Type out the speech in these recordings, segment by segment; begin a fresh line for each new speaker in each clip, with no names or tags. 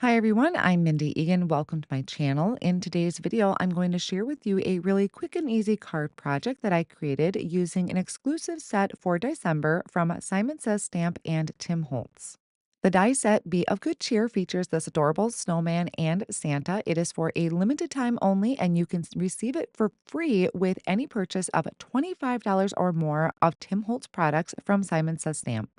Hi everyone, I'm Mindy Eggen. Welcome to my channel. In today's video, I'm going to share with you a really quick and easy card project that I created using an exclusive set for December from Simon Says Stamp and Tim Holtz. The die set Be of Good Cheer features this adorable snowman and Santa. It is for a limited time only, and you can receive it for free with any purchase of $25 or more of Tim Holtz products from Simon Says Stamp.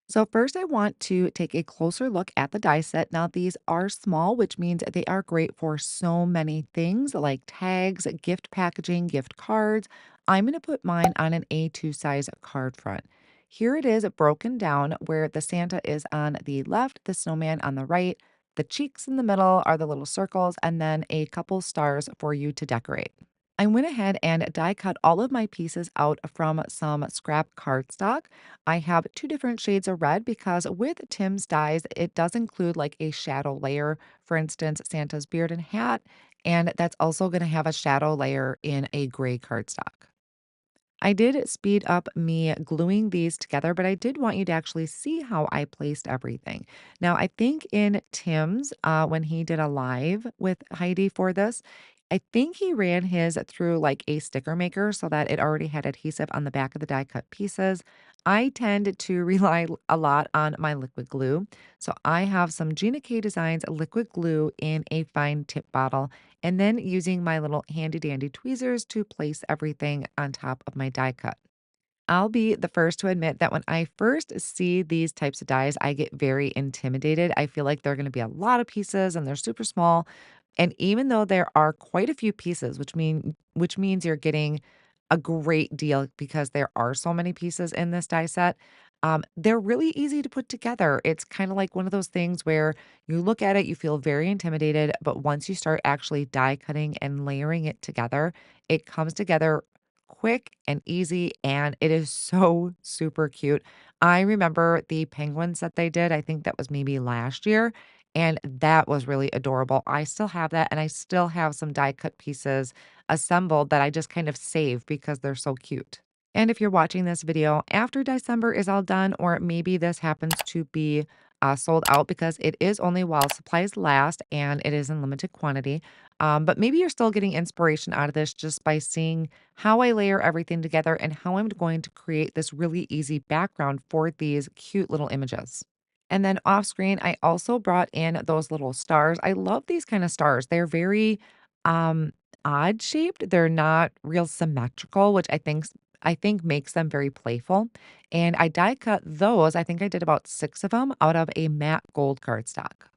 So first I want to take a closer look at the die set. Now these are small, which means they are great for so many things like tags, gift packaging, gift cards. I'm going to put mine on an A2 size card front. Here it is broken down where the Santa is on the left, the snowman on the right, the cheeks in the middle are the little circles, and then a couple stars for you to decorate. I went ahead and die cut all of my pieces out from some scrap cardstock. I have two different shades of red because with Tim's dies, it does include like a shadow layer, for instance, Santa's beard and hat, and that's also going to have a shadow layer in a gray cardstock. I did speed up me gluing these together, but I did want you to actually see how I placed everything. Now, I think in Tim's, when he did a live with Heidi for this, I think he ran his through like a sticker maker so that it already had adhesive on the back of the die cut pieces. I tend to rely a lot on my liquid glue. So I have some Gina K Designs liquid glue in a fine tip bottle and then using my little handy dandy tweezers to place everything on top of my die cut. I'll be the first to admit that when I first see these types of dies, I get very intimidated. I feel like they're going to be a lot of pieces and they're super small. And even though there are quite a few pieces, which means you're getting a great deal because there are so many pieces in this die set, they're really easy to put together. It's kind of like one of those things where you look at it, you feel very intimidated, but once you start actually die cutting and layering it together, it comes together quick and easy, and it is so super cute. I remember the penguins that they did, I think that was maybe last year, and that was really adorable. I still have that, and I still have some die cut pieces assembled that I just kind of save because they're so cute. And if you're watching this video after December is all done, or maybe this happens to be sold out because it is only while supplies last and it is in limited quantity. But maybe you're still getting inspiration out of this just by seeing how I layer everything together and how I'm going to create this really easy background for these cute little images. And then off screen, I also brought in those little stars. I love these kind of stars. They're very um odd shaped. They're not real symmetrical, which I think makes them very playful. And I die cut those. I think I did about 6 of them out of a matte gold cardstock.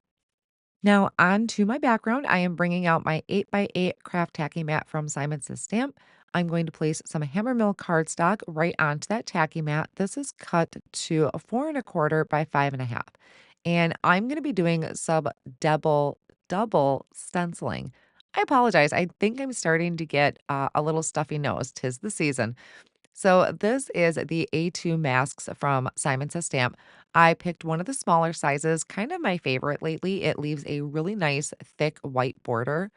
Now, on to my background, I am bringing out my 8x8 craft tacky mat from Simon Says Stamp. I'm going to place some Hammermill cardstock right onto that tacky mat. This is cut to a 4 1/4 by 5 1/2. And I'm going to be doing some double stenciling. I apologize. I think I'm starting to get a little stuffy nose. 'Tis the season. So this is the A2 masks from Simon Says Stamp. I picked one of the smaller sizes, kind of my favorite lately. It leaves a really nice thick white border.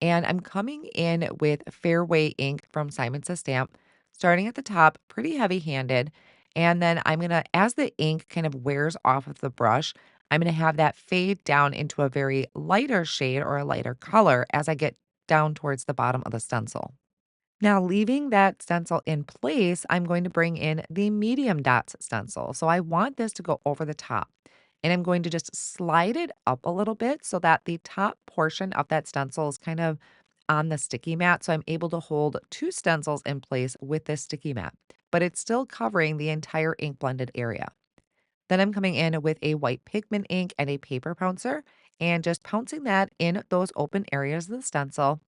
And I'm coming in with Fairway ink from Simon Says Stamp, starting at the top, pretty heavy handed. And then I'm going to, as the ink kind of wears off of the brush, I'm going to have that fade down into a very lighter shade or a lighter color as I get down towards the bottom of the stencil. Now, leaving that stencil in place, I'm going to bring in the medium dots stencil. So I want this to go over the top. And I'm going to just slide it up a little bit so that the top portion of that stencil is kind of on the sticky mat. So I'm able to hold two stencils in place with this sticky mat, but it's still covering the entire ink blended area. Then I'm coming in with a white pigment ink and a paper pouncer and just pouncing that in those open areas of the stencil.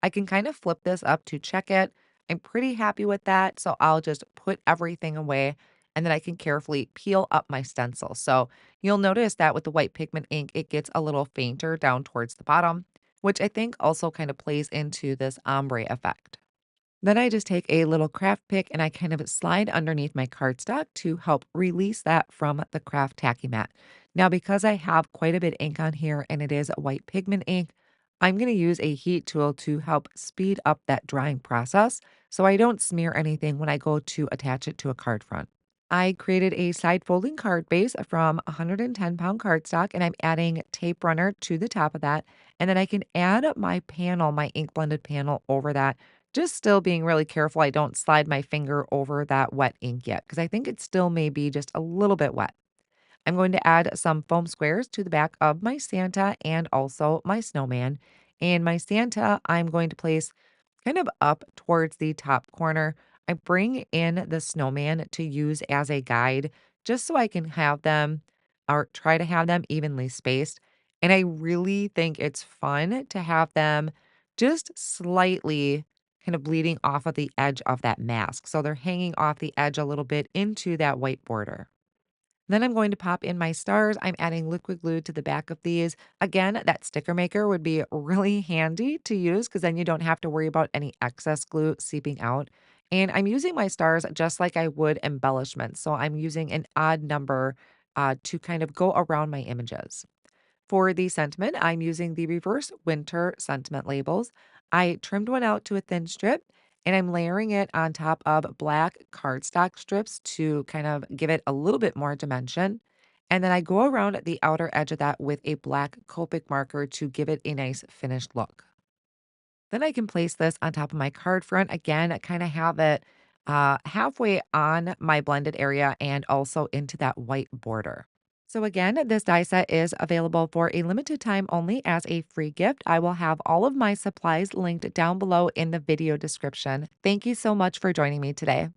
I can kind of flip this up to check it. I'm pretty happy with that. So I'll just put everything away and then I can carefully peel up my stencil. So you'll notice that with the white pigment ink, it gets a little fainter down towards the bottom, which I think also kind of plays into this ombre effect. Then I just take a little craft pick and I kind of slide underneath my cardstock to help release that from the craft tacky mat. Now, because I have quite a bit of ink on here and it is white pigment ink, I'm going to use a heat tool to help speed up that drying process so I don't smear anything when I go to attach it to a card front. I created a side folding card base from 110-pound cardstock, and I'm adding tape runner to the top of that. And then I can add my panel, my ink blended panel over that, just still being really careful I don't slide my finger over that wet ink yet, because I think it still may be just a little bit wet. I'm going to add some foam squares to the back of my Santa and also my snowman. And my Santa, I'm going to place kind of up towards the top corner. I bring in the snowman to use as a guide just so I can have them or try to have them evenly spaced. And I really think it's fun to have them just slightly kind of bleeding off of the edge of that mask. So they're hanging off the edge a little bit into that white border. Then I'm going to pop in my stars. I'm adding liquid glue to the back of these. Again, that sticker maker would be really handy to use because then you don't have to worry about any excess glue seeping out. And I'm using my stars just like I would embellishments. So I'm using an odd number to kind of go around my images. For the sentiment, I'm using the reverse winter sentiment labels. I trimmed one out to a thin strip and I'm layering it on top of black cardstock strips to kind of give it a little bit more dimension. And then I go around the outer edge of that with a black Copic marker to give it a nice finished look. Then I can place this on top of my card front. Again, I kind of have it halfway on my blended area and also into that white border. So again, this die set is available for a limited time only as a free gift. I will have all of my supplies linked down below in the video description. Thank you so much for joining me today.